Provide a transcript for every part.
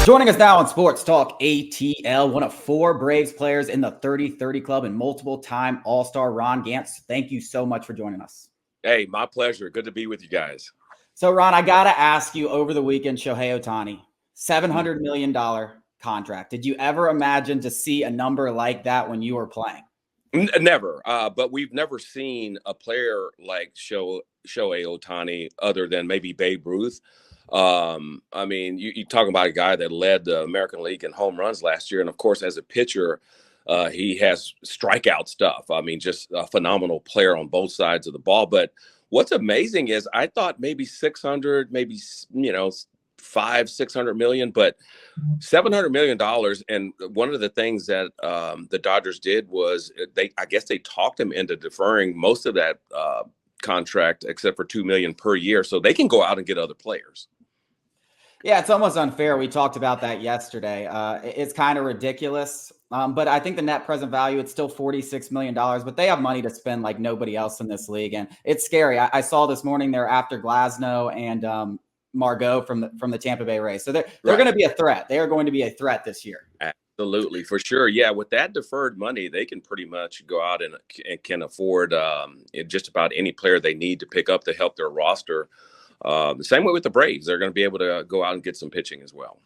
Joining us now on Sports Talk ATL, one of four Braves players in the 30-30 club and multiple-time All-Star Ron Gant. Thank you so much for joining us. Hey, my pleasure. Good to be with you guys. So, Ron, I got to ask you, over the weekend, Shohei Ohtani, $700 million contract. Did you ever imagine to see a number like that when you were playing? Never. But we've never seen a player like Shohei Ohtani other than maybe Babe Ruth. I mean, you talk about a guy that led the American League in home runs last year. And, of course, as a pitcher, he has strikeout stuff. I mean, just a phenomenal player on both sides of the ball. But what's amazing is I thought maybe 600, maybe, $500-600 million, but $700 million. And one of the things that the Dodgers did was I guess they talked him into deferring most of that contract, except for $2 million per year, so they can go out and get other players. Yeah, it's almost unfair. We talked about that yesterday. It's kind of ridiculous. But I think the net present value, it's still $46 million, but they have money to spend like nobody else in this league. And it's scary. I saw this morning they're after Glasnow and Margot from the Tampa Bay Rays. So they're going to be a threat. They are going to be a threat this year. Absolutely, for sure. Yeah, with that deferred money, they can pretty much go out and can afford just about any player they need to pick up to help their roster. The same way with the Braves. They're going to be able to go out and get some pitching as well.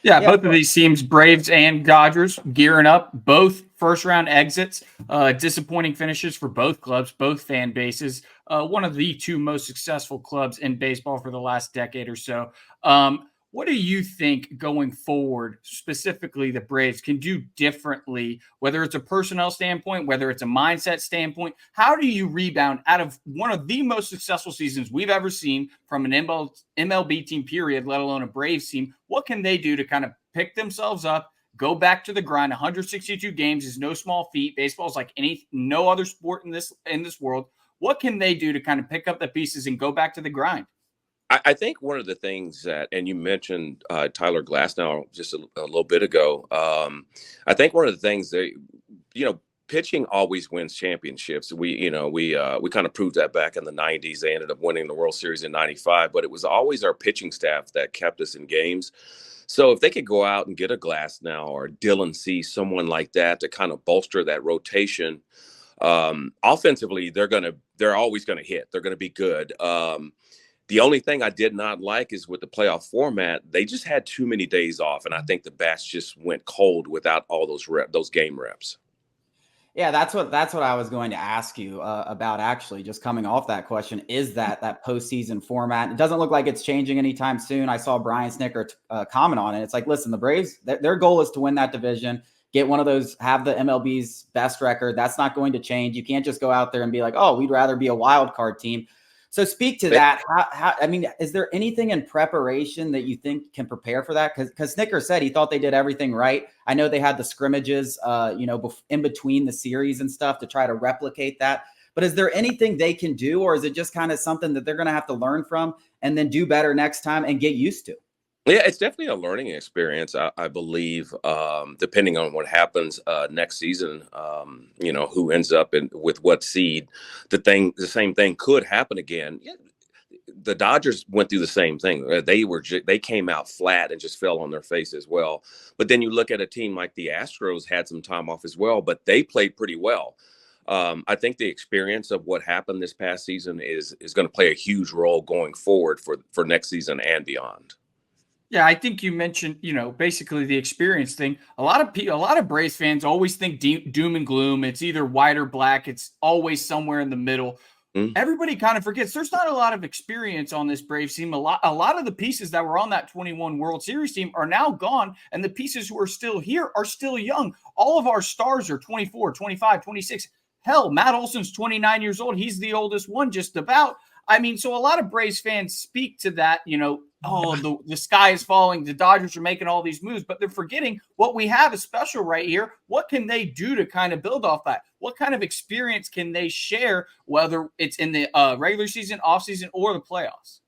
Yeah, both of these teams, Braves and Dodgers, gearing up, both first-round exits, disappointing finishes for both clubs, both fan bases, one of the two most successful clubs in baseball for the last decade or so. What do you think going forward, specifically the Braves, can do differently, whether it's a personnel standpoint, whether it's a mindset standpoint? How do you rebound out of one of the most successful seasons we've ever seen from an MLB team, period, let alone a Braves team? What can they do to kind of pick themselves up, go back to the grind? 162 games is no small feat. Baseball is like no other sport in this world. What can they do to kind of pick up the pieces and go back to the grind? I think one of the things that, and you mentioned Tyler Glasnow just a little bit ago. I think one of the things that, pitching always wins championships. We kind of proved that back in the 90s. They ended up winning the World Series in 95, but it was always our pitching staff that kept us in games. So if they could go out and get a Glasnow or Dylan C, someone like that to kind of bolster that rotation, offensively, they're always going to hit. They're going to be good. The only thing I did not like is with the playoff format, they just had too many days off, and I think the bats just went cold without all those game reps. Yeah, that's what I was going to ask you about, actually, just coming off that question. Is that postseason format? It doesn't look like it's changing anytime soon. I saw Brian Snicker comment on it. It's like, listen, the Braves, their goal is to win that division, get one of those, have the MLB's best record. That's not going to change. You can't just go out there and be like, oh, we'd rather be a wild card team. So speak to that. I mean, is there anything in preparation that you think can prepare for that? Because Snicker said he thought they did everything right. I know they had the scrimmages, in between the series and stuff to try to replicate that. But is there anything they can do, or is it just kind of something that they're going to have to learn from and then do better next time and get used to? Yeah, it's definitely a learning experience, I believe, depending on what happens next season, who ends up with what seed. The same thing could happen again. Yeah, the Dodgers went through the same thing. They came out flat and just fell on their face as well. But then you look at a team like the Astros had some time off as well, but they played pretty well. I think the experience of what happened this past season is going to play a huge role going forward for next season and beyond. Yeah, I think you mentioned, basically the experience thing. A lot of Braves fans always think doom and gloom. It's either white or black. It's always somewhere in the middle. Mm-hmm. Everybody kind of forgets there's not a lot of experience on this Braves team. A lot of the pieces that were on that 21 World Series team are now gone, and the pieces who are still here are still young. All of our stars are 24, 25, 26. Hell, Matt Olson's 29 years old. He's the oldest one, just about. I mean, so a lot of Braves fans speak to that, the sky is falling. The Dodgers are making all these moves, but they're forgetting what we have is special right here. What can they do to kind of build off that? What kind of experience can they share, whether it's in the regular season, offseason, or the playoffs?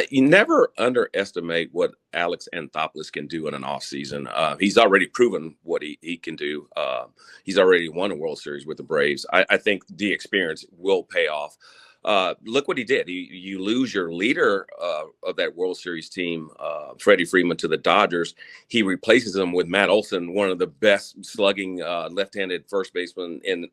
You never underestimate what Alex Anthopoulos can do in an offseason. He's already proven what he can do. He's already won a World Series with the Braves. I think the experience will pay off. look what he did. You lose your leader of that World Series team, Freddie Freeman, to the Dodgers. He replaces him with Matt Olson, one of the best slugging left-handed first baseman in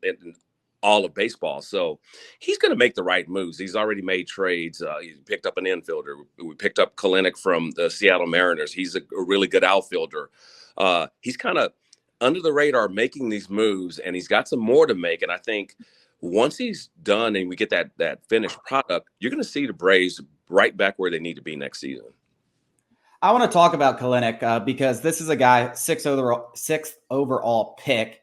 all of baseball. So he's going to make the right moves. He's already made trades. He picked up an infielder. We picked up Kelenic from the Seattle Mariners. He's a really good outfielder. He's kind of under the radar making these moves, and he's got some more to make. And I think once he's done and we get that finished product, you're going to see the Braves right back where they need to be next season. I want to talk about Kelenic because this is a guy, sixth overall pick.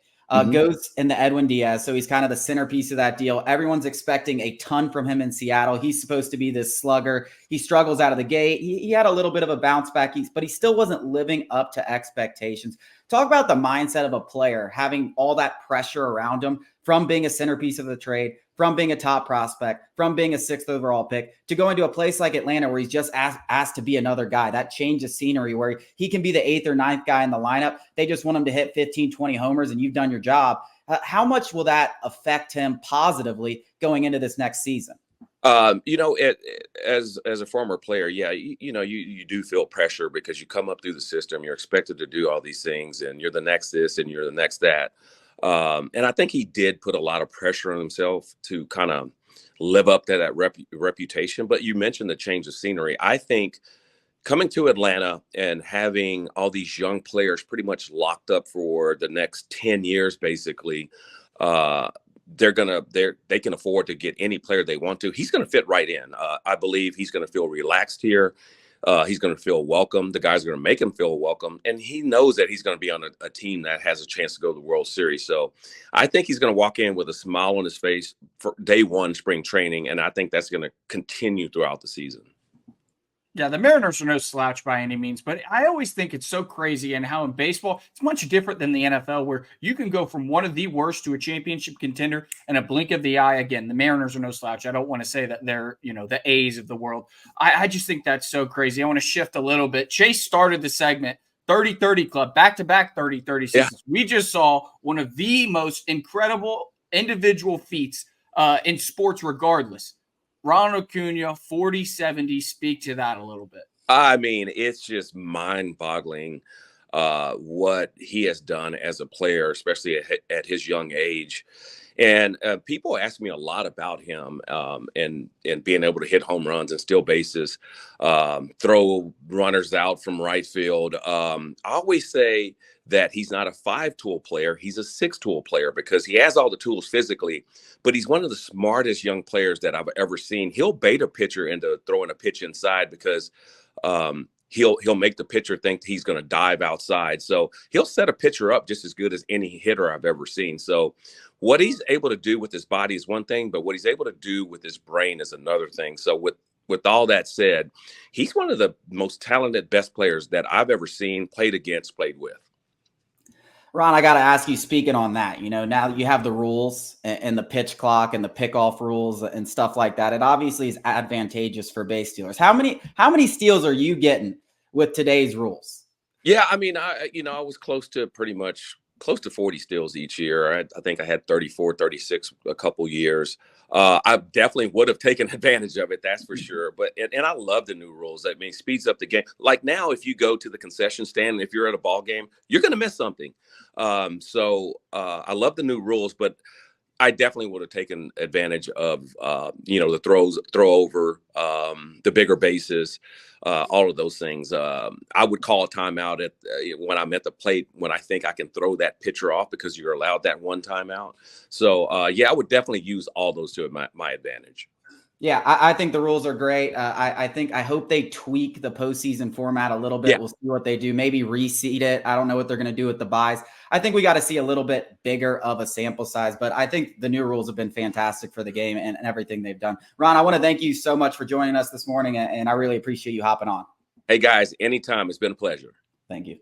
Goes in the Edwin Diaz. So he's kind of the centerpiece of that deal. Everyone's expecting a ton from him in Seattle. He's supposed to be this slugger. He struggles out of the gate. He had a little bit of a bounce back, but he still wasn't living up to expectations. Talk about the mindset of a player, having all that pressure around him from being a centerpiece of the trade, from being a top prospect, from being a sixth overall pick, to go into a place like Atlanta where he's just asked to be another guy. That change of scenery where he can be the eighth or ninth guy in the lineup. They just want him to hit 15, 20 homers and you've done your job. How much will that affect him positively going into this next season? As a former player, yeah, you do feel pressure because you come up through the system. You're expected to do all these things and you're the next this and you're the next that. And I think he did put a lot of pressure on himself to kind of live up to that reputation. But you mentioned the change of scenery. I think coming to Atlanta and having all these young players pretty much locked up for the next 10 years, basically, they can afford to get any player they want to. He's going to fit right in. I believe he's going to feel relaxed here. He's going to feel welcome. The guys are going to make him feel welcome. And he knows that he's going to be on a team that has a chance to go to the World Series. So I think he's going to walk in with a smile on his face for day one spring training. And I think that's going to continue throughout the season. Yeah, the Mariners are no slouch by any means, but I always think it's so crazy and how in baseball, it's much different than the NFL where you can go from one of the worst to a championship contender in a blink of the eye. Again, the Mariners are no slouch. I don't want to say that they're, the A's of the world. I just think that's so crazy. I want to shift a little bit. Chase started the segment 30-30 club, back-to-back 30-30 seasons. Yeah. We just saw one of the most incredible individual feats in sports regardless. Ronald Acuña, 40-70. Speak to that a little bit. I mean, it's just mind-boggling what he has done as a player, especially at his young age. And people ask me a lot about him and being able to hit home runs and steal bases, throw runners out from right field. I always say that he's not a 5-tool player. He's a 6-tool player because he has all the tools physically, but he's one of the smartest young players that I've ever seen. He'll bait a pitcher into throwing a pitch inside because he'll make the pitcher think he's going to dive outside. So he'll set a pitcher up just as good as any hitter I've ever seen. So what he's able to do with his body is one thing, but what he's able to do with his brain is another thing. So with all that said, he's one of the most talented, best players that I've ever seen, played against, played with. Ron, I got to ask you, speaking on that, now that you have the rules and the pitch clock and the pickoff rules and stuff like that, it obviously is advantageous for base stealers. How many steals are you getting with today's rules? Yeah, I mean, I was close to 40 steals each year. I think I had 34, 36 a couple years. I definitely would have taken advantage of it, that's for sure. But and I love the new rules. I mean, speeds up the game. Like now, if you go to the concession stand and if you're at a ball game, you're going to miss something. So I love the new rules, but I definitely would have taken advantage of the throw over, the bigger bases, all of those things. I would call a timeout when I'm at the plate when I think I can throw that pitcher off because you're allowed that one timeout. So I would definitely use all those to my advantage. Yeah, I think the rules are great. I hope they tweak the postseason format a little bit. Yeah. We'll see what they do. Maybe reseed it. I don't know what they're going to do with the buys. I think we got to see a little bit bigger of a sample size, but I think the new rules have been fantastic for the game and everything they've done. Ron, I want to thank you so much for joining us this morning, and I really appreciate you hopping on. Hey, guys, anytime. It's been a pleasure. Thank you.